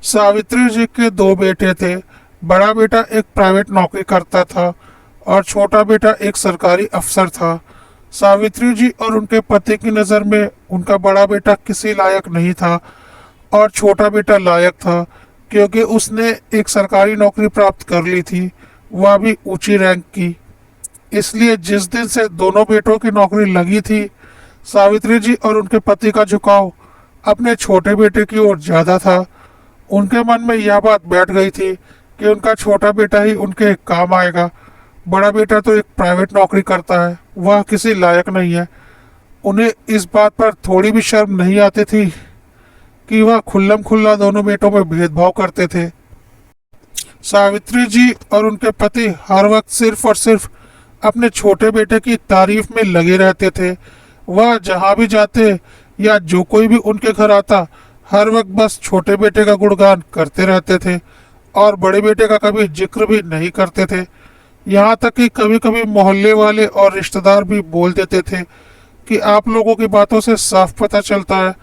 सावित्री जी के दो बेटे थे। बड़ा बेटा एक प्राइवेट नौकरी करता था और छोटा बेटा एक सरकारी अफसर था। सावित्री जी और उनके पति की नज़र में उनका बड़ा बेटा किसी लायक नहीं था और छोटा बेटा लायक था, क्योंकि उसने एक सरकारी नौकरी प्राप्त कर ली थी, वह भी ऊंची रैंक की। इसलिए जिस दिन से दोनों बेटों की नौकरी लगी थी, सावित्री जी और उनके पति का झुकाव अपने छोटे बेटे की ओर ज्यादा था। उनके मन में यह बात बैठ गई थी कि उनका छोटा बेटा ही उनके काम आएगा। बड़ा बेटा तो एक प्राइवेट नौकरी करता है, वह किसी लायक नहीं है। उन्हें इस बात पर थोड़ी भी शर्म नहीं आती थी कि वह खुल्लम खुल्ला दोनों बेटों में भेदभाव करते थे। सावित्री जी और उनके पति हर वक्त सिर्फ और सिर्फ अपने छोटे बेटे की तारीफ में लगे रहते थे। वह जहाँ भी जाते या जो कोई भी उनके घर आता, हर वक्त बस छोटे बेटे का गुणगान करते रहते थे और बड़े बेटे का कभी जिक्र भी नहीं करते थे। यहाँ तक कि कभी कभी मोहल्ले वाले और रिश्तेदार भी बोल देते थे कि आप लोगों की बातों से साफ पता चलता है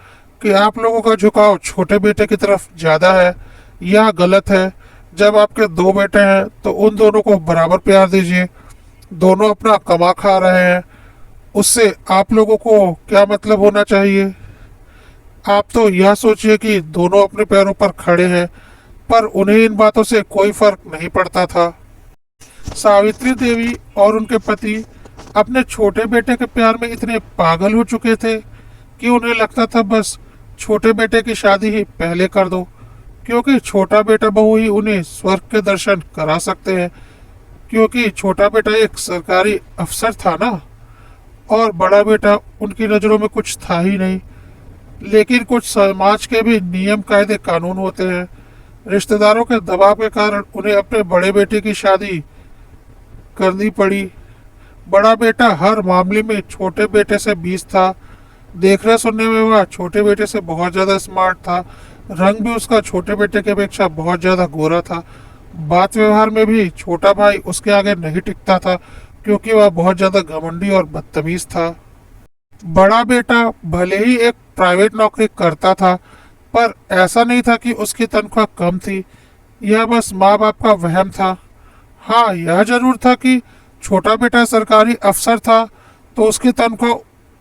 कि आप लोगों का झुकाव छोटे बेटे की तरफ ज़्यादा है। यह गलत है। जब आपके दो बेटे हैं तो उन दोनों को बराबर प्यार दीजिए। दोनों अपना कमा खा रहे हैं, उससे आप लोगों को क्या मतलब होना चाहिए। आप तो यह सोचिए कि दोनों अपने पैरों पर खड़े हैं, पर उन्हें इन बातों से कोई फर्क नहीं पड़ता था। सावित्री देवी और उनके पति अपने छोटे बेटे के प्यार में इतने पागल हो चुके थे कि उन्हें लगता था बस छोटे बेटे की शादी ही पहले कर दो, क्योंकि छोटा बेटा बहू ही उन्हें स्वर्ग के दर्शन करा सकते हैं। क्योंकि छोटा बेटा एक सरकारी अफसर था ना, और बड़ा बेटा उनकी नज़रों में कुछ था ही नहीं। लेकिन कुछ समाज के भी नियम कायदे कानून होते हैं। रिश्तेदारों के दबाव के कारण उन्हें अपने बड़े बेटे की शादी करनी पड़ी। बड़ा बेटा हर मामले में छोटे बेटे से 20 था। देखने सुनने में वह छोटे बेटे से बहुत ज़्यादा स्मार्ट था। रंग भी उसका छोटे बेटे की अपेक्षा बहुत ज़्यादा गोरा था। बात व्यवहार में भी छोटा भाई उसके आगे नहीं टिकता था, क्योंकि वह बहुत ज़्यादा घमंडी और बदतमीज था। बड़ा बेटा भले ही एक प्राइवेट नौकरी करता था, पर ऐसा नहीं था कि उसकी तनख्वाह कम थी। यह बस माँ बाप का वहम था। हाँ, यह जरूर था कि छोटा बेटा सरकारी अफसर था तो उसकी तनख्वाह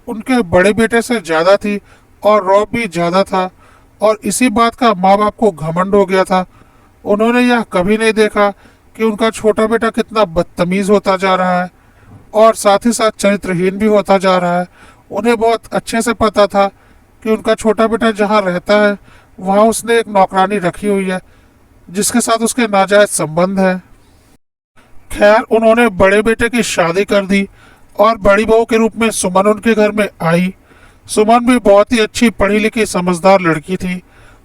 उनके बड़े बेटे से ज़्यादा थी और रौब भी ज़्यादा था, और इसी बात का माँ बाप को घमंड हो गया था। उन्होंने यह कभी नहीं देखा कि उनका छोटा बेटा कितना बदतमीज होता जा रहा है और साथ ही साथ चरित्रहीन भी होता जा रहा है। उन्हें बहुत अच्छे से पता था कि उनका छोटा बेटा जहाँ रहता है वहाँ उसने एक नौकरानी रखी हुई है जिसके साथ उसके नाजायज संबंध है। खैर, उन्होंने बड़े बेटे की शादी कर दी और बड़ी बहू के रूप में सुमन उनके घर में आई। सुमन भी बहुत ही अच्छी पढ़ी लिखी समझदार लड़की थी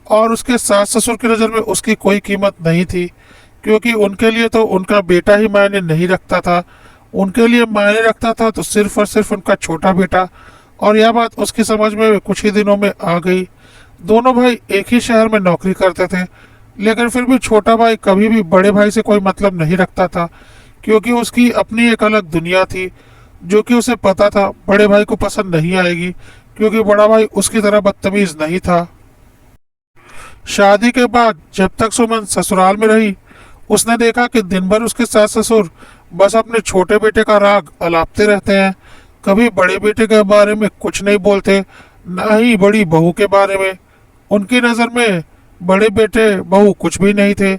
और उसके सास ससुर की नज़र में उसकी कोई कीमत नहीं थी, क्योंकि उनके लिए तो उनका बेटा ही मायने नहीं रखता था। उनके लिए मायने रखता था तो सिर्फ और सिर्फ उनका छोटा बेटा, और यह बात उसकी समझ में कुछ ही दिनों में आ गई। दोनों भाई एक ही शहर में नौकरी करते थे, लेकिन फिर भी छोटा भाई कभी भी बड़े भाई से कोई मतलब नहीं रखता था, क्योंकि उसकी अपनी एक अलग दुनिया थी जो कि उसे पता था बड़े भाई को पसंद नहीं आएगी, क्योंकि बड़ा भाई उसकी तरह बदतमीज नहीं था। शादी के बाद जब तक सुमन ससुराल में रही, उसने देखा कि दिन भर उसके सास ससुर बस अपने छोटे बेटे का राग अलापते रहते हैं। कभी बड़े बेटे के बारे में कुछ नहीं बोलते, ना ही बड़ी बहू के बारे में। उनकी नज़र में बड़े बेटे बहू कुछ भी नहीं थे।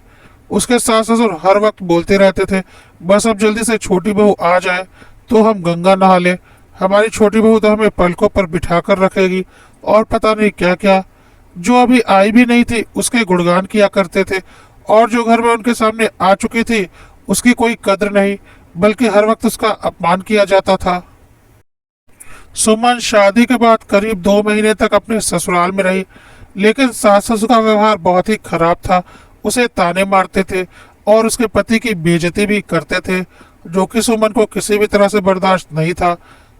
उसके सास ससुर हर वक्त बोलते रहते थे, बस अब जल्दी से छोटी बहू आ जाए तो हम गंगा नहा ले। हमारी छोटी बहू तो हमें पलकों पर बिठा कर रखेगी, और पता नहीं क्या क्या। जो अभी आई भी नहीं थी उसके गुणगान किया करते थे, और जो घर में उनके सामने आ चुकी थी उसकी कोई कद्र नहीं, बल्कि हर वक्त उसका अपमान किया जाता था। सुमन शादी के बाद करीब 2 महीने तक अपने ससुराल में रही, लेकिन सास ससुर का व्यवहार बहुत ही खराब था। उसे ताने मारते थे और उसके पति की बेइज्जती भी करते थे, जो कि सुमन को किसी भी तरह से बर्दाश्त नहीं था।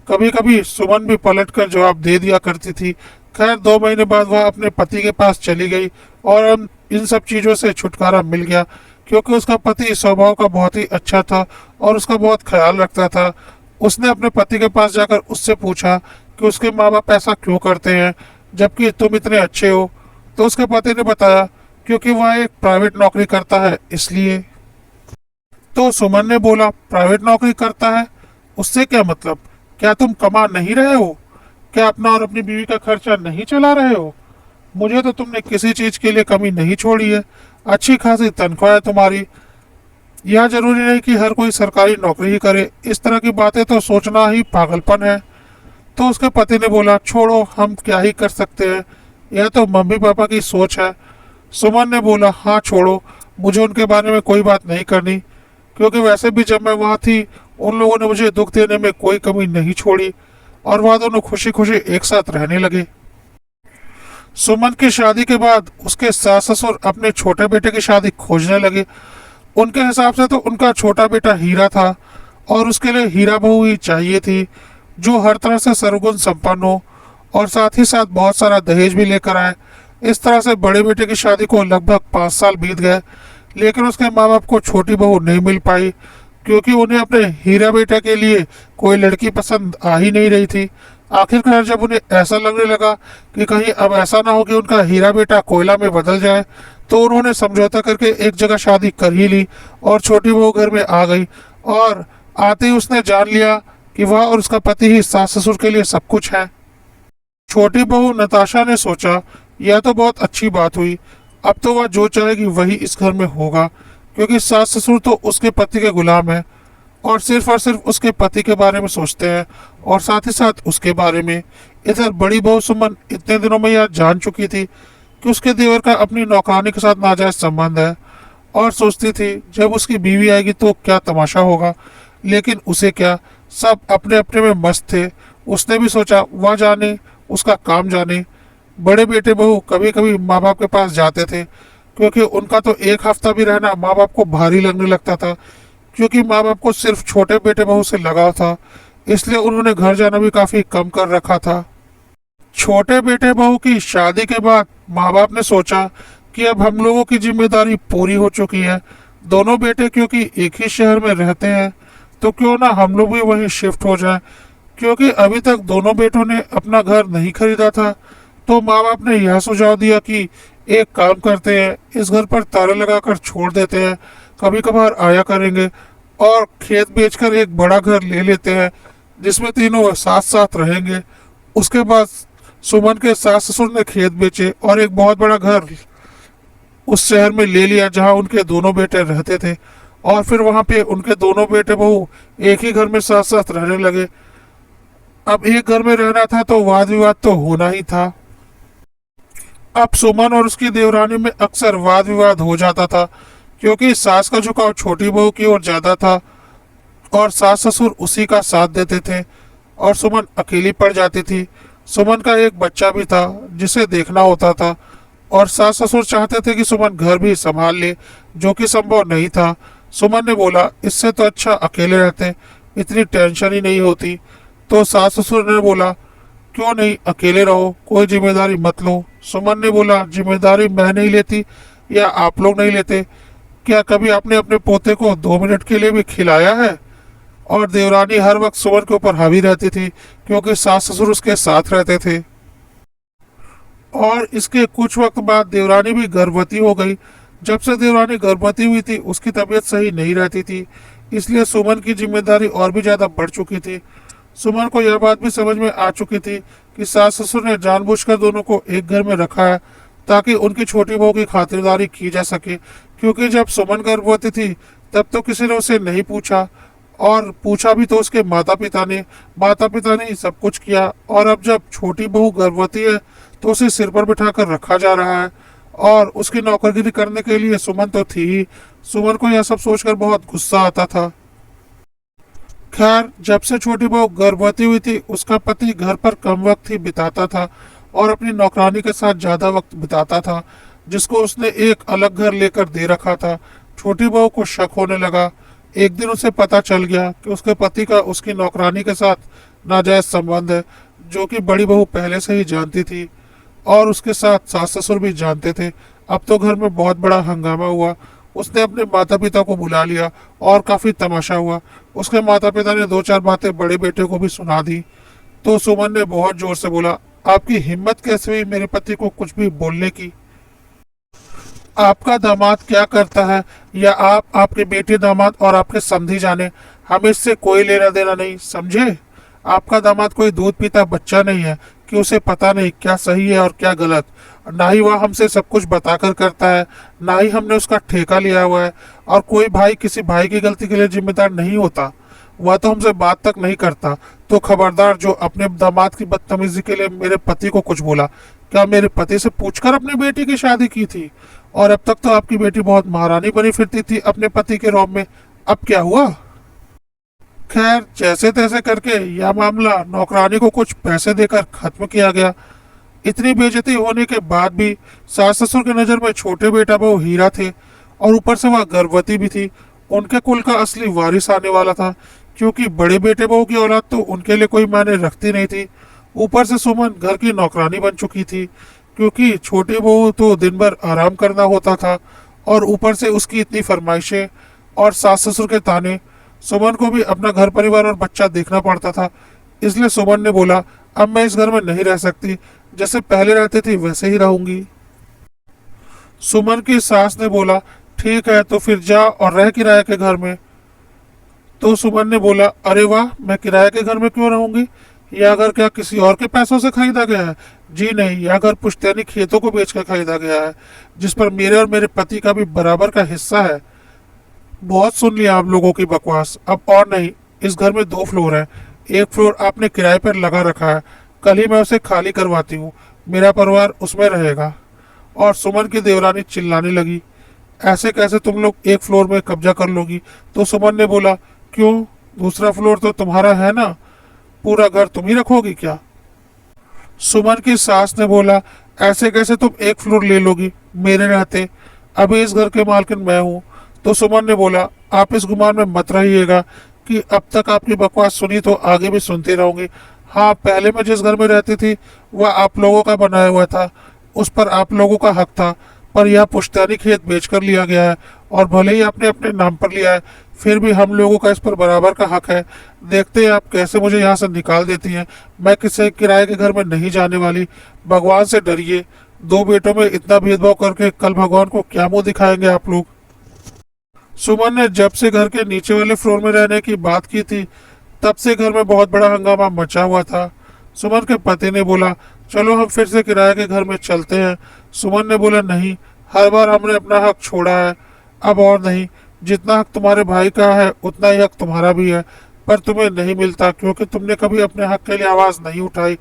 कभी कभी सुमन भी पलट कर जवाब दे दिया करती थी। खैर, 2 महीने बाद वह अपने पति के पास चली गई और इन सब चीज़ों से छुटकारा मिल गया, क्योंकि उसका पति स्वभाव का बहुत ही अच्छा था और उसका बहुत ख्याल रखता था। उसने अपने पति के पास जाकर उससे पूछा कि उसके माँ बाप ऐसा क्यों करते हैं जबकि तुम इतने अच्छे हो। तो उसके पति ने बताया क्योंकि वह एक प्राइवेट नौकरी करता है इसलिए। तो सुमन ने बोला, प्राइवेट नौकरी करता है, उससे क्या मतलब? क्या तुम कमा नहीं रहे हो? क्या अपना और अपनी बीवी का खर्चा नहीं चला रहे हो? मुझे तो तुमने किसी चीज के लिए कमी नहीं छोड़ी है। अच्छी खासी तनख्वाह है तुम्हारी। यह जरूरी नहीं कि हर कोई सरकारी नौकरी ही करे। इस तरह की बातें तो सोचना ही पागलपन है। तो उसके पति ने बोला, छोड़ो, हम क्या ही कर सकते हैं, यह तो मम्मी पापा की सोच है। सुमन ने बोला, हाँ छोड़ो, मुझे उनके बारे में कोई बात नहीं करनी, क्योंकि वैसे भी जब मैं वहाँ थी उन लोगों ने मुझे दुख देने में कोई कमी नहीं छोड़ी और वह दोनों खुशी खुशी एक साथ रहने लगे। सुमन की शादी के बाद उसके सास ससुर अपने छोटे बेटे की शादी खोजने लगे। उनके हिसाब से तो उनका छोटा बेटा हीरा था और उसके लिए हीरा बहू ही चाहिए थी, जो हर तरह से सर्वगुण संपन्न हो और साथ ही साथ बहुत सारा दहेज भी लेकर आए। इस तरह से बड़े बेटे की शादी को लगभग 5 साल बीत गए, लेकिन उसके माँ बाप को छोटी बहू नहीं मिल पाई, क्योंकि उन्हें अपने हीरा बेटा के लिए कोई लड़की पसंद आ ही नहीं रही थी। आखिरकार जब उन्हें ऐसा लगने लगा कि कहीं अब ऐसा ना हो कि उनका हीरा बेटा कोयला में बदल जाए, तो उन्होंने समझौता करके एक जगह शादी कर ही ली और छोटी बहू घर में आ गई। और आते ही उसने जान लिया कि वह और उसका पति ही सास ससुर के लिए सब कुछ है। छोटी बहू नताशा ने सोचा, यह तो बहुत अच्छी बात हुई, अब तो वह जो चाहेगी वही इस घर में होगा, क्योंकि सास ससुर तो उसके पति के गुलाम है और सिर्फ उसके पति के बारे में सोचते हैं और साथ ही साथ उसके बारे में। इधर बड़ी बहू सुमन इतने दिनों में यह जान चुकी थी कि उसके देवर का अपनी नौकरानी के साथ नाजायज संबंध है और सोचती थी जब उसकी बीवी आएगी तो क्या तमाशा होगा, लेकिन उसे क्या, सब अपने अपने में मस्त थे। उसने भी सोचा, वह जाने, उसका काम जाने। बड़े बेटे बहू कभी कभी माँ बाप के पास जाते थे, क्योंकि उनका तो एक हफ्ता भी रहना माँ बाप को भारी लगने लगता था, क्योंकि माँ बाप को सिर्फ छोटे बेटे बहू से लगाव था, इसलिए उन्होंने घर जाना भी काफी कम कर रखा था। छोटे बेटे बहू की शादी के बाद माँ बाप ने सोचा कि अब हम लोगों की जिम्मेदारी पूरी हो चुकी है। दोनों बेटे क्योंकि एक ही शहर में रहते हैं, तो क्यों ना हम लोग भी वहीं शिफ्ट हो जाएं, क्योंकि अभी तक दोनों बेटों ने अपना घर नहीं खरीदा था। तो माँ बाप ने यह सुझाव दिया कि एक काम करते हैं, इस घर पर ताले लगाकर छोड़ देते हैं, कभी कभार आया करेंगे और खेत बेचकर एक बड़ा घर ले लेते हैं जिसमें तीनों साथ साथ रहेंगे। उसके बाद सुमन के सास ससुर ने खेत बेचे और एक बहुत बड़ा घर उस शहर में ले लिया जहां उनके दोनों बेटे रहते थे, और फिर वहां पे उनके दोनों बेटे बहू एक ही घर में साथ साथ रहने लगे। अब एक घर में रहना था तो वाद विवाद तो होना ही था। अब सुमन और उसकी देवरानी में अक्सर वाद विवाद हो जाता था, क्योंकि सास का झुकाव छोटी बहू की ओर ज्यादा था और सास ससुर उसी का साथ देते थे और सुमन अकेली पड़ जाती थी। सुमन का एक बच्चा भी था जिसे देखना होता था और सास ससुर चाहते थे कि सुमन घर भी संभाल ले, जो कि संभव नहीं था। सुमन ने बोला, इससे तो अच्छा अकेले रहते, इतनी टेंशन ही नहीं होती। तो सास ससुर ने बोला, क्यों नहीं, अकेले रहो, कोई जिम्मेदारी मत लो। सुमन ने बोला, जिम्मेदारी मैं नहीं लेती या आप लोग नहीं लेते? क्या कभी आपने अपने पोते को 2 मिनट के लिए भी खिलाया है? और देवरानी हर वक्त सुमन के ऊपर हावी रहती थी, क्योंकि सास ससुर उसके साथ रहते थे। और इसके कुछ वक्त बाद देवरानी भी गर्भवती हो गई। जब से देवरानी गर्भवती हुई थी उसकी तबीयत सही नहीं रहती थी, इसलिए सुमन की जिम्मेदारी और भी ज्यादा बढ़ चुकी थी। सुमन को यह बात भी समझ में आ चुकी थी कि सास ससुर ने जानबूझकर दोनों को एक घर में रखा है ताकि उनकी छोटी बहू की खातिरदारी की जा सके, क्योंकि जब सुमन गर्भवती थी तब तो किसी ने उसे नहीं पूछा, और पूछा भी तो उसके माता पिता ने ही सब कुछ किया। और अब जब छोटी बहू गर्भवती है तो उसे सिर पर बिठाकर रखा जा रहा है और उसकी नौकरगिरी करने के लिए सुमन तो थी ही। सुमन को यह सब सोचकर बहुत गुस्सा आता था। खैर, जब से छोटी बहू गर्भवती हुई थी उसका पति घर पर कम वक्त ही बिताता था और अपनी नौकरानी के साथ ज्यादा वक्त बिताता था, जिसको उसने एक अलग घर लेकर दे रखा था। छोटी बहू को शक होने लगा। एक दिन उसे पता चल गया कि उसके पति का उसकी नौकरानी के साथ नाजायज संबंध है, जो कि बड़ी बहू पहले से ही जानती थी और उसके साथ सास ससुर भी जानते थे। अब तो घर में बहुत बड़ा हंगामा हुआ। उसने अपने माता पिता को बुला लिया और काफी तमाशा हुआ। उसके माता पिता ने 2-4 बातें बड़े बेटे को भी सुना दी। तो सुमन ने बहुत जोर से बोला, आपकी हिम्मत कैसे हुई मेरे पति को कुछ भी बोलने की? आपका दामाद क्या करता है या आप आपके बेटे दामाद और आपके समधी जाने, हमें इससे कोई लेना देना नहीं, समझे। आपका दामाद कोई दूध पीता बच्चा नहीं है कि उसे पता नहीं क्या सही है और क्या गलत। ना ही वह हमसे सब कुछ बताकर करता है, ना ही हमने उसका ठेका लिया हुआ है। और कोई भाई किसी भाई की गलती के लिए जिम्मेदार नहीं होता। वह तो हमसे बात तक नहीं करता। तो खबरदार जो अपने दामाद की बदतमीजी के लिए मेरे पति को कुछ बोला। क्या मेरे पति से पूछकर अपनी बेटी की शादी की थी? और अब तक तो आपकी बेटी बहुत महारानी बनी फिरती थी अपने पति के रौब में। अब क्या हुआ? खैर, जैसे तैसे करके यह मामला नौकरानी को कुछ पैसे देकर खत्म किया गया। इतनी बेइज्जती होने के बाद भी सास ससुर की नजर में छोटे बेटा बहू हीरा थे, और ऊपर से वह गर्भवती भी थी। उनके कुल का असली वारिस आने वाला था, क्योंकि बड़े बेटे बहू की औलाद तो उनके लिए कोई मायने रखती नहीं थी। ऊपर से सुमन घर की नौकरानी बन चुकी थी, क्योंकि छोटी बहू तो दिन भर आराम करना होता था, और ऊपर से उसकी इतनी फरमाइशें और सास ससुर के ताने। सुमन को भी अपना घर परिवार और बच्चा देखना पड़ता था। इसलिए सुमन ने बोला, अब मैं इस घर में नहीं रह सकती, जैसे पहले रहती थी वैसे ही रहूंगी। सुमन की सास ने बोला, ठीक है तो फिर जा और रह किराए के घर में। तो सुमन ने बोला, अरे वाह, मैं किराए के घर में क्यों रहूंगी? यह घर क्या किसी और के पैसों से खरीदा गया है? जी नहीं, यह घर पुश्तैनी खेतों को बेचकर खरीदा गया है, जिस पर मेरे और मेरे पति का भी बराबर का हिस्सा है। बहुत सुन लिया आप लोगों की बकवास, अब और नहीं। इस घर में 2 फ्लोर है, एक फ्लोर आपने किराए पर लगा रखा है। कल ही मैं उसे खाली करवाती हूँ, मेरा परिवार उसमें रहेगा। और सुमन की देवरानी चिल्लाने लगी, ऐसे कैसे तुम लोग एक फ्लोर में कब्जा कर लोगी? तो सुमन ने बोला, क्यों, दूसरा फ्लोर तो तुम्हारा है ना, पूरा घर तुम ही रखोगी क्या? सुमन की सास ने बोला, ऐसे कैसे तुम एक फ्लोर ले लोगी मेरे रहते? अभी इस घर के मालकिन मैं हूँ। तो सुमन ने बोला, आप इस गुमान में मत रहिएगा कि अब तक आपकी बकवास सुनी तो आगे भी सुनती रहूंगी। हाँ, पहले मैं जिस घर में रहती थी वह आप लोगों का बनाया हुआ था, उस पर आप लोगों का हक था, पर यह पुश्तैनी खेत बेचकर लिया गया है, और भले ही आपने अपने नाम पर लिया है, फिर भी हम लोगों का इस पर बराबर का हक है। देखते हैं आप कैसे मुझे यहाँ से निकाल देती हैं। मैं किसी किराए के घर में नहीं जाने वाली। भगवान से डरिए, 2 बेटों में इतना भेदभाव करके कल भगवान को क्या मुंह दिखाएंगे आप लोग। सुमन ने जब से घर के नीचे वाले फ्लोर में रहने की बात की थी, तब से घर में बहुत बड़ा हंगामा मचा हुआ था। सुमन के पति ने बोला, चलो हम फिर से किराए के घर में चलते हैं। सुमन ने बोला, नहीं, हर बार हमने अपना हक छोड़ा है, अब और नहीं। जितना हक तुम्हारे भाई का है उतना ही हक तुम्हारा भी है, पर तुम्हें नहीं मिलता क्योंकि तुमने कभी अपने हक के लिए आवाज नहीं उठाई।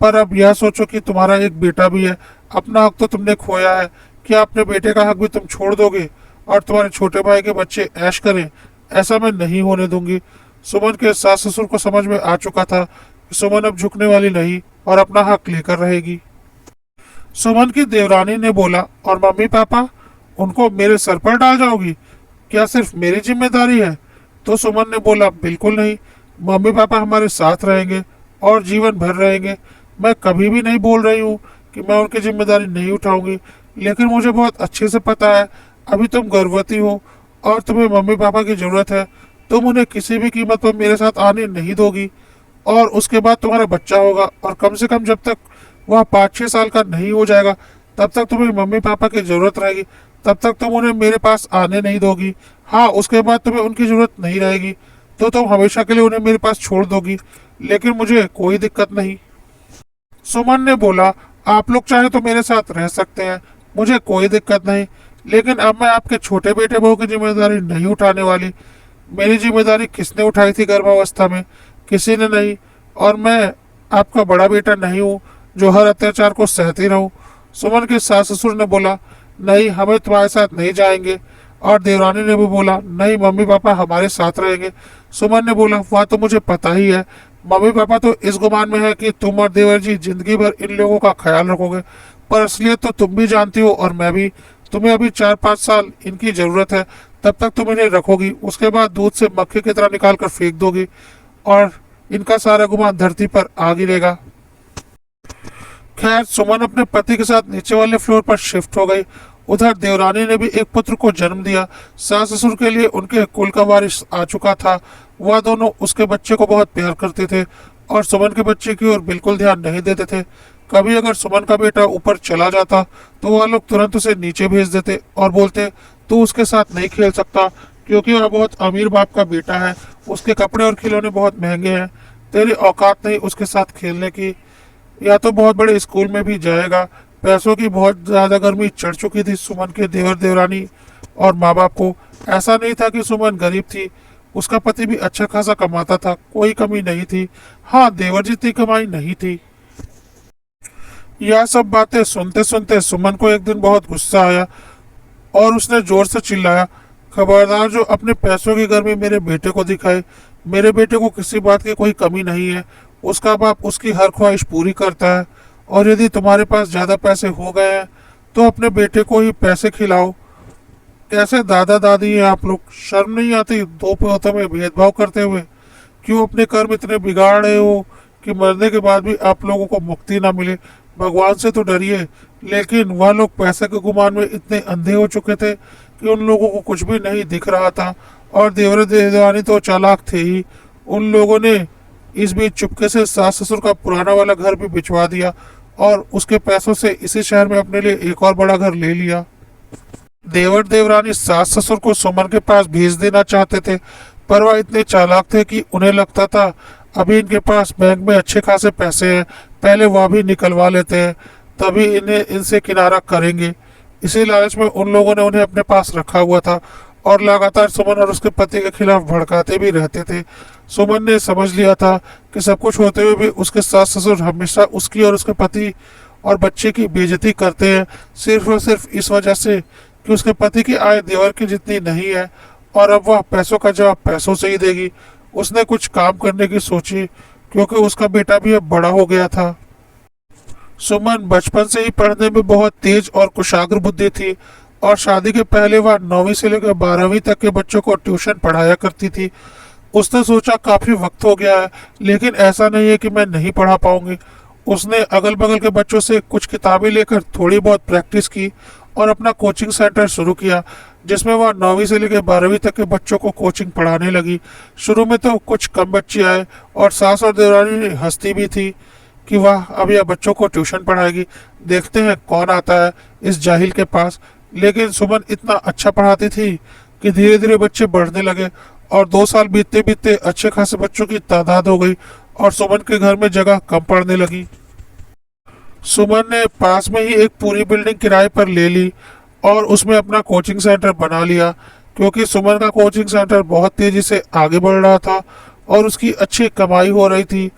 पर अब यह सोचो कि तुम्हारा एक बेटा भी है, अपना हक तो तुमने खोया है। क्या अपने बेटे का हक भी तुम छोड़ दोगे और तुम्हारे छोटे भाई के बच्चे ऐश करें? ऐसा मैं नहीं होने दूंगी। सुमन के सास ससुर को समझ में आ चुका था कि सुमन अब झुकने वाली नहीं और अपना हक लेकर रहेगी। सुमन की देवरानी ने बोला, और मम्मी पापा, उनको मेरे सर पर डाल जाओगी? क्या सिर्फ मेरी जिम्मेदारी है? तो सुमन ने बोला, बिल्कुल नहीं, मम्मी पापा हमारे साथ रहेंगे और जीवन भर रहेंगे। मैं कभी भी नहीं बोल रही हूँ कि मैं उनकी जिम्मेदारी नहीं उठाऊंगी, लेकिन मुझे बहुत अच्छे से पता है अभी तुम गर्भवती हो और तुम्हें मम्मी पापा की जरूरत है। तुम उन्हें किसी भी कीमत पर मेरे साथ आने नहीं दोगी, और उसके बाद तुम्हारा बच्चा होगा, और कम से कम जब तक वह 5-6 साल का नहीं हो जाएगा तब तक तुम्हें मम्मी पापा की जरूरत रहेगी। तब तक तुम उन्हें मेरे पास आने नहीं दोगी। हाँ, उसके बाद तुम्हें उनकी जरूरत नहीं रहेगी तो तुम हमेशा के लिए उन्हें मेरे पास छोड़ दोगी, लेकिन मुझे कोई दिक्कत नहीं। सुमन ने बोला, आप लोग चाहे तो मेरे साथ रह सकते हैं, मुझे कोई दिक्कत नहीं, लेकिन अब मैं आपके छोटे बेटे बहू की जिम्मेदारी नहीं उठाने वाली। मेरी जिम्मेदारी किसने उठाई थी गर्भावस्था में? किसी ने नहीं। और मैं आपका बड़ा बेटा नहीं हूँ जो हर अत्याचार को सहती रहूं। सुमन के सास ससुर ने बोला, नहीं, हमें तुम्हारे साथ नहीं जाएंगे। और देवरानी ने भी बोला, नहीं, मम्मी पापा हमारे साथ रहेंगे। सुमन ने बोला, वह तो मुझे पता ही है, मम्मी पापा तो इस गुमान में है कि तुम और देवर जी जिंदगी भर इन लोगों का ख्याल रखोगे, पर असलियत तो तुम भी जानती हो और मैं भी। तुम्हें अभी 4-5 साल इनकी जरूरत है, तब तक तुम इन्हें रखोगी, उसके बाद दूध से मक्खी की तरह निकाल कर फेंक दोगी और इनका सारा गुमान धरती पर आ गिरेगा। खैर, सुमन अपने पति के साथ नीचे वाले फ्लोर पर शिफ्ट हो गई। उधर देवरानी ने भी एक पुत्र को जन्म दिया। सास ससुर के लिए उनके कुल का वारिस आ चुका था। वह दोनों उसके बच्चे को बहुत प्यार करते थे और सुमन के बच्चे की ओर बिल्कुल ध्यान नहीं देते थे। कभी अगर सुमन का बेटा ऊपर चला जाता तो वह लोग तुरंत उसे नीचे भेज देते और बोलते तू उसके साथ नहीं खेल सकता क्योंकि वह बहुत अमीर बाप का बेटा है, उसके कपड़े और खिलौने बहुत महंगे हैं, तेरी औकात नहीं उसके साथ खेलने की। या तो बहुत बड़े स्कूल में भी जाएगा। पैसों की बहुत ज्यादा गर्मी चढ़ चुकी थी सुमन के देवर देवरानी और माँ बाप को। ऐसा नहीं था कि सुमन गरीब थी, उसका पति भी अच्छा खासा कमाता था, कोई कमी नहीं थी। हाँ, देवर जितनी कमाई नहीं थी। यह सब बातें सुनते सुनते सुमन को एक दिन बहुत गुस्सा आया और उसने जोर से चिल्लाया, खबरदार जो अपने पैसों की गर्मी मेरे बेटे को दिखाए। मेरे बेटे को किसी बात की कोई कमी नहीं है, उसका बाप उसकी हर ख्वाहिश पूरी करता है। और यदि तुम्हारे पास ज्यादा पैसे हो गए हैं तो अपने बेटे को ही पैसे खिलाओ। कैसे दादा दादी हैं आप लोग, शर्म नहीं आती दो पोतों में भेदभाव करते हुए? क्यों अपने कर्म इतने बिगाड़ रहे हो कि मरने के बाद भी आप लोगों को मुक्ति ना मिले? भगवान से तो डरिए। लेकिन वह लोग पैसे के गुमान में इतने अंधे हो चुके थे कि उन लोगों को कुछ भी नहीं दिख रहा था। और देवर देवरानी तो चालाक थे ही। उन लोगों ने इस बीच चुपके से सास ससुर का पुराना वाला घर भी बिचवा दिया और उसके पैसों से इसी शहर में अपने लिए एक और बड़ा घर ले लिया। देवर देवरानी सास ससुर को सुमन के पास भेज देना चाहते थे, पर वह इतने चालाक थे कि उन्हें लगता था अभी इनके पास बैंक में अच्छे खासे पैसे हैं, पहले वह भी निकलवा लेते हैं, तभी इन्हें इनसे किनारा करेंगे। इसी लालच में उन लोगों ने उन्हें अपने पास रखा हुआ था और लगातार सुमन और उसके पति के खिलाफ भड़काते भी रहते थे। सुमन ने समझ लिया था कि सब कुछ होते हुए भी उसके सास ससुर हमेशा उसकी और उसके पति और बच्चे की बेइज्जती करते हैं, सिर्फ और सिर्फ इस वजह से कि उसके पति की आय देवर की जितनी नहीं है और अब वह पैसों का जवाब पैसों से ही देगी। उसने कुछ काम करने की सोची क्योंकि उसका बेटा भी अब बड़ा हो गया था। सुमन बचपन से ही पढ़ने में बहुत तेज और कुशाग्र बुद्धि थी और शादी के पहले वह 9वीं से लेकर 12वीं तक के बच्चों को ट्यूशन पढ़ाया करती थी। उसने सोचा काफी वक्त हो गया है, लेकिन ऐसा नहीं है कि मैं नहीं पढ़ा पाऊंगी। उसने अगल बगल के बच्चों से कुछ किताबें लेकर थोड़ी बहुत प्रैक्टिस की और अपना कोचिंग सेंटर शुरू किया, जिसमें वह 9वीं से लेकर 12वीं तक के बच्चों को कोचिंग पढ़ाने लगी। शुरू में तो कुछ कम बच्चे आए और सास और देवरानी हंसती भी थी कि वह अब यह बच्चों को ट्यूशन पढ़ाएगी, देखते हैं कौन आता है इस जाहिल के पास। लेकिन सुमन इतना अच्छा पढ़ाती थी कि धीरे धीरे बच्चे बढ़ने लगे और 2 साल बीतते बीतते अच्छे खासे बच्चों की तादाद हो गई और सुमन के घर में जगह कम पड़ने लगी। सुमन ने पास में ही एक पूरी बिल्डिंग किराए पर ले ली और उसमें अपना कोचिंग सेंटर बना लिया, क्योंकि सुमन का कोचिंग सेंटर बहुत तेजी से आगे बढ़ रहा था और उसकी अच्छी कमाई हो रही थी।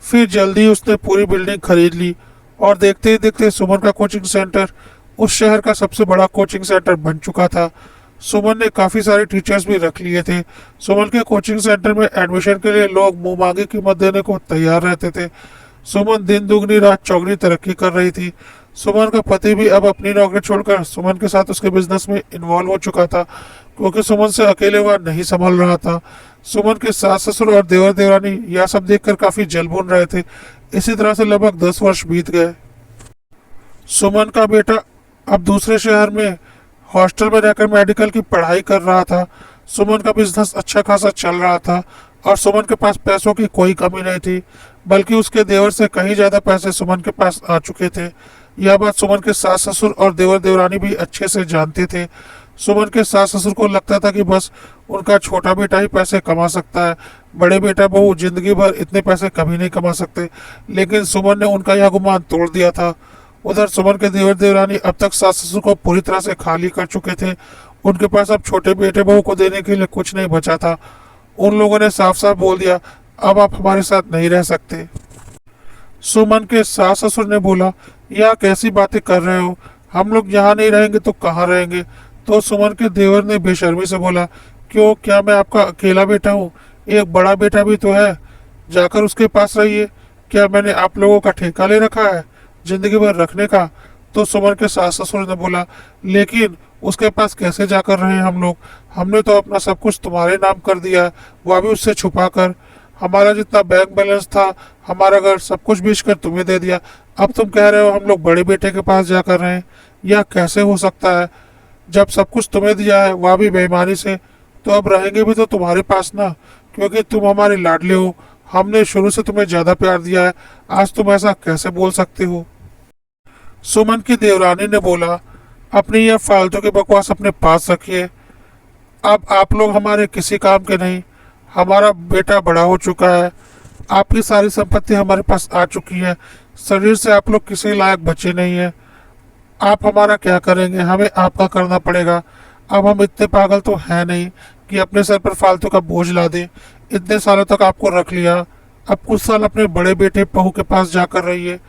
फिर जल्दी उसने पूरी बिल्डिंग खरीद ली और देखते ही देखते सुमन का कोचिंग सेंटर उस शहर का सबसे बड़ा कोचिंग सेंटर बन चुका था। सुमन ने काफी सारे टीचर्स भी रख लिए थे। सुमन के कोचिंग सेंटर में एडमिशन के लिए लोग मुंह मांगी कीमत देने को तैयार रहते थे। सुमन दिन दुगनी रात चौगनी तरक्की कर रही थी। सुमन का पति भी अब अपनी नौकरी छोड़कर सुमन के साथ उसके बिजनेस में इन्वॉल्व हो चुका था, क्योंकि सुमन से अकेले वह नहीं संभल रहा था। सुमन के सास ससुर और देवर देवरानी यह सब देखकर काफी जल भून रहे थे। इसी तरह से लगभग 10 वर्ष बीत गए। सुमन का बेटा अब दूसरे शहर में हॉस्टल में रहकर मेडिकल की पढ़ाई कर रहा था। सुमन का बिजनेस अच्छा खासा चल रहा था और सुमन के पास पैसों की कोई कमी नहीं थी, बल्कि उसके देवर से कहीं ज्यादा पैसे सुमन के पास आ चुके थे। यह बात सुमन के सास ससुर और देवर देवरानी भी अच्छे से जानते थे। सुमन के सास ससुर को लगता था कि बस उनका छोटा बेटा ही पैसे कमा सकता है, बड़े बेटा बहू जिंदगी भर इतने पैसे कभी नहीं कमा सकते। लेकिन सुमन ने उनका यह गुमान तोड़ दिया था। उधर सुमन के देवर देवरानी अब तक सास ससुर को पूरी तरह से खाली कर चुके थे। उनके पास अब छोटे बेटे बहू को देने के लिए कुछ नहीं बचा था। उन लोगों ने साफ साफ बोल दिया, अब आप हमारे साथ नहीं रह सकते। सुमन के सास ससुर ने बोला, यह कैसी बातें कर रहे हो, हम लोग यहाँ नहीं रहेंगे तो कहाँ रहेंगे? तो सुमन के देवर ने बेशर्मी से बोला, क्यों, क्या मैं आपका अकेला बेटा हूँ? एक बड़ा बेटा भी तो है, जाकर उसके पास रहिए। क्या मैंने आप लोगों का ठेका ले रखा है जिंदगी भर रखने का? तो सुमन के सास ससुर ने बोला, लेकिन उसके पास कैसे जाकर रहे हम लोग? हमने तो अपना सब कुछ तुम्हारे नाम कर दिया, वह भी उससे छुपा कर। हमारा जितना बैंक बैलेंस था, हमारा घर, सब कुछ बेच कर तुम्हें दे दिया। अब तुम कह रहे हो हम लोग बड़े बेटे के पास जाकर रहे? यह कैसे हो सकता है? जब सब कुछ तुम्हें दिया है, वह भी बेईमानी से, तो अब रहेंगे भी तो तुम्हारे पास ना, क्योंकि तुम हमारे लाडले हो। हमने शुरू से तुम्हें ज्यादा प्यार दिया है, आज तुम ऐसा कैसे बोल सकते हो? सुमन की देवरानी ने बोला, अपनी यह फालतू की बकवास अपने पास रखिए। अब आप लोग हमारे किसी काम के नहीं। हमारा बेटा बड़ा हो चुका है। आपकी सारी संपत्ति हमारे पास आ चुकी है। शरीर से आप लोग किसी लायक बचे नहीं है। आप हमारा क्या करेंगे, हमें आपका करना पड़ेगा। अब हम इतने पागल तो हैं नहीं कि अपने सर पर फालतू का बोझ ला दें। इतने सालों तक आपको रख लिया, अब कुछ साल अपने बड़े बेटे बहू के पास जाकर रहिए।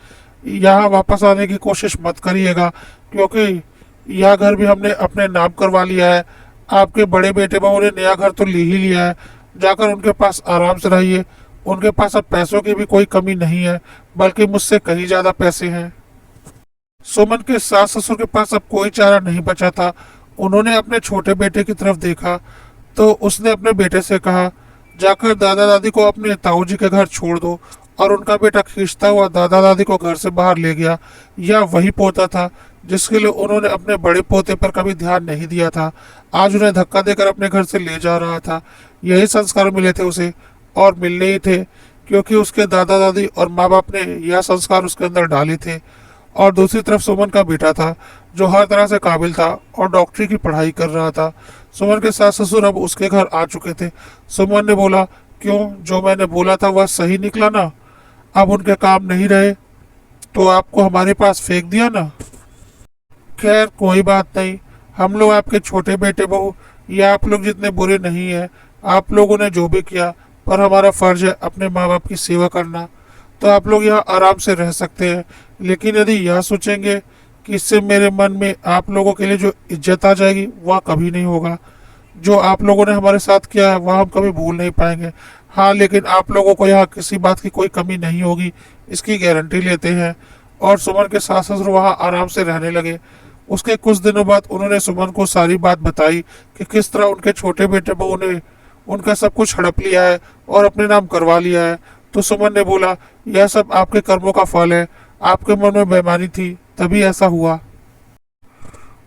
यहाँ वापस आने की कोशिश मत करिएगा, क्योंकि यह घर भी हमने अपने नाम करवा लिया है। आपके बड़े बेटे बहू ने नया घर तो ले ही लिया है। जाकर उनके पास आराम से रहिए। उनके पास अब पैसों की भी कोई कमी नहीं है, बल्कि मुझसे कहीं ज्यादा पैसे हैं। सुमन के सास ससुर के पास अब कोई चारा नहीं बचा था। उन्होंने अपने छोटे बेटे की तरफ देखा तो उसने अपने बेटे से कहा, जाकर दादा दादी को अपने ताऊ जी के घर छोड़ दो। और उनका बेटा खींचता हुआ दादा दादी को घर से बाहर ले गया। यह वही पोता था जिसके लिए उन्होंने अपने बड़े पोते पर कभी ध्यान नहीं दिया था। आज उन्हें धक्का देकर अपने घर से ले जा रहा था। यही संस्कार मिले थे उसे, और मिलने ही थे, क्योंकि उसके दादा दादी और माँ बाप ने यह संस्कार उसके अंदर डाले थे। और दूसरी तरफ सुमन का बेटा था, जो हर तरह से काबिल था और डॉक्टरी की पढ़ाई कर रहा था। सुमन के सास ससुर अब उसके घर आ चुके थे। सुमन ने बोला, क्यों, जो मैंने बोला था वह सही निकला ना? अब उनके काम नहीं रहे तो आपको हमारे पास फेंक दिया ना? खैर कोई बात नहीं, हम लोग आपके छोटे बेटे बहू या आप लोग जितने बुरे नहीं हैं। आप लोगों ने जो भी किया, पर हमारा फर्ज है अपने माँ बाप की सेवा करना। तो आप लोग यहाँ आराम से रह सकते हैं। लेकिन यदि यह सोचेंगे कि इससे मेरे मन में आप लोगों के लिए जो इज्जत आ जाएगी, वह कभी नहीं होगा। जो आप लोगों ने हमारे साथ किया है वह हम कभी भूल नहीं पाएंगे। हाँ, लेकिन आप लोगों को यहाँ किसी बात की कोई कमी नहीं होगी, इसकी गारंटी लेते हैं। और सुमन के सास ससुर वहाँ आराम से रहने लगे। उसके कुछ दिनों बाद उन्होंने सुमन को सारी बात बताई कि किस तरह उनके छोटे बेटे बहू ने उनका सब कुछ हड़प लिया है और अपने नाम करवा लिया है। तो सुमन ने बोला, यह सब आपके कर्मों का फल है। आपके मन में बेईमानी थी, तभी ऐसा हुआ।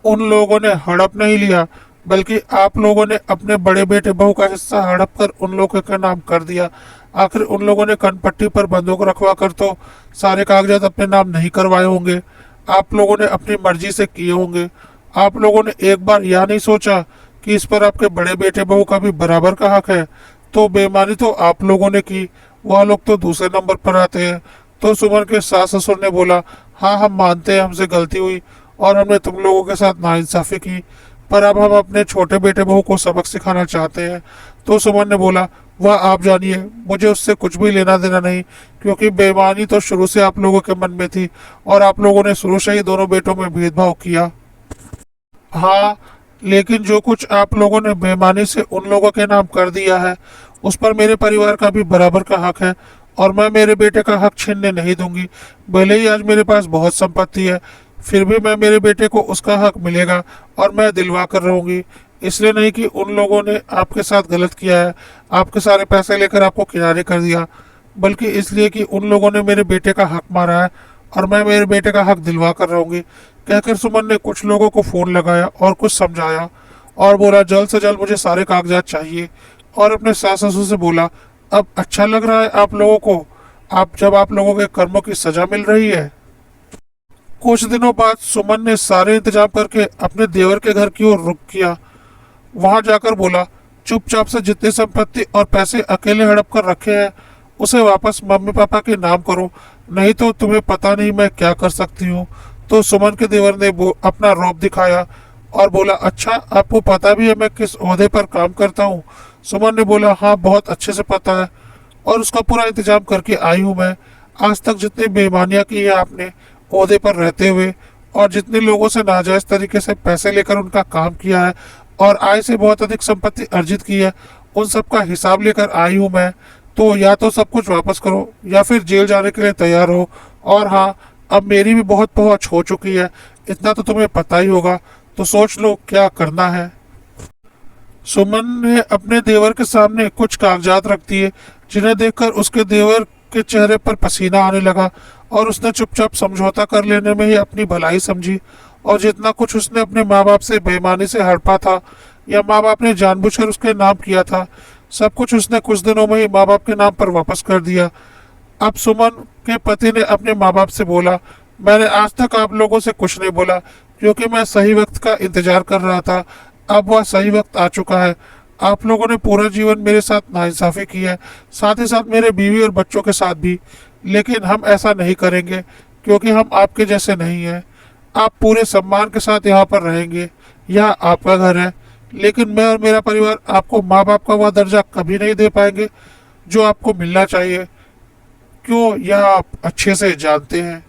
उन लोगों ने हड़प नहीं लिया, बल्कि आप लोगों ने अपने बड़े बेटे बहू का हिस्सा हड़प कर उन लोगों के नाम कर दिया। आखिर उन लोगों ने कनपट्टी पर बंदूक रखवा कर तो सारे कागजात अपने नाम नहीं करवाए होंगे। आप लोगों ने अपनी मर्जी से किए होंगे। आप लोगों ने एक बार यह नहीं सोचा कि इस पर आपके बड़े बेटे बहू का भी बराबर का हक है। तो बेईमानी तो आप लोगों ने की, वह लोग तो दूसरे नंबर पर आते हैं। तो सुमन के सास ससुर ने बोला, हाँ हम मानते हैं हमसे गलती हुई और हमने तुम लोगों के साथ नाइंसाफी की, पर अब हम अपने छोटे बेटे बहू को सबक सिखाना चाहते हैं। तो सुमन ने बोला, वह आप जानिए, मुझे उससे कुछ भी लेना देना नहीं, क्योंकि बेईमानी तो शुरू से आप लोगों के मन में थी और आप लोगों ने शुरू से ही दोनों बेटों में भेदभाव किया। हाँ, लेकिन जो कुछ आप लोगों ने बेईमानी से उन लोगों के नाम कर दिया है, उस पर मेरे परिवार का भी बराबर का हक है और मैं मेरे बेटे का हक छीनने नहीं दूंगी। भले ही आज मेरे पास बहुत संपत्ति है, फिर भी मैं मेरे बेटे को उसका हक मिलेगा और मैं दिलवा कर रहूंगी। इसलिए नहीं कि उन लोगों ने आपके साथ गलत किया है, आपके सारे पैसे लेकर आपको किनारे कर दिया, बल्कि इसलिए कि उन लोगों ने मेरे बेटे का हक मारा है और मैं मेरे बेटे का हक दिलवा कर रहूंगी। कहकर सुमन ने कुछ लोगों को फोन लगाया और कुछ समझाया और बोला, जल्द से जल्द मुझे सारे कागजात चाहिए। और अपने सास ससुर से बोला, अब अच्छा लग रहा है आप लोगों को, आप जब आप लोगों के कर्मों की सजा मिल रही है। कुछ दिनों बाद सुमन ने सारे इंतजाम करके अपने देवर के घर की ओर रुख किया। वहां जाकर बोला, चुपचाप से जितनी संपत्ति और पैसे अकेले हड़प कर रखे हैं उसे वापस मम्मी पापा के नाम करो, नहीं तो तुम्हें पता नहीं मैं क्या कर सकती हूँ। तो सुमन के देवर ने अपना रौब दिखाया और बोला, अच्छा आपको पता भी है मैं किस ओहदे पर काम करता हूँ? सुमन ने बोला, हाँ बहुत अच्छे से पता है और उसका पूरा इंतजाम करके आई हूँ मैं। आज तक जितनी बेईमानियां की है आपने ओहदे पर रहते हुए और जितने लोगों से नाजायज तरीके से पैसे लेकर उनका काम किया है और आय से बहुत अधिक संपत्ति अर्जित की है, उन सब का हिसाब लेकर आई हूँ मैं। तो या तो सब कुछ वापस करो या फिर जेल जाने के लिए तैयार हो। और हाँ, अब मेरी भी बहुत पहुंच हो चुकी है, इतना तो तुम्हें पता ही होगा, तो सोच लो क्या करना है। सुमन ने अपने देवर के सामने कुछ कागजात रख दिए, जिन्हें देखकर उसके देवर के चेहरे पर पसीना आने लगा और उसने चुपचाप समझौता कर लेने में ही अपनी भलाई समझी। और जितना कुछ उसने अपने माँ बाप से बेईमानी से हड़पा था या माँ बाप ने जानबूझकर उसके नाम किया था, सब कुछ उसने कुछ दिनों में ही माँ बाप के नाम पर वापस कर दिया। अब सुमन के पति ने अपने माँ बाप से बोला, मैंने आज तक आप लोगों से कुछ नहीं बोला क्योंकि मैं सही वक्त का इंतजार कर रहा था। अब वह सही वक्त आ चुका है। आप लोगों ने पूरा जीवन मेरे साथ नाइंसाफ़ी की है, साथ ही साथ मेरे बीवी और बच्चों के साथ भी। लेकिन हम ऐसा नहीं करेंगे क्योंकि हम आपके जैसे नहीं हैं। आप पूरे सम्मान के साथ यहाँ पर रहेंगे। यह आपका घर है। लेकिन मैं और मेरा परिवार आपको माँ बाप का वह दर्जा कभी नहीं दे पाएंगे जो आपको मिलना चाहिए। क्यों, यह आप अच्छे से जानते हैं।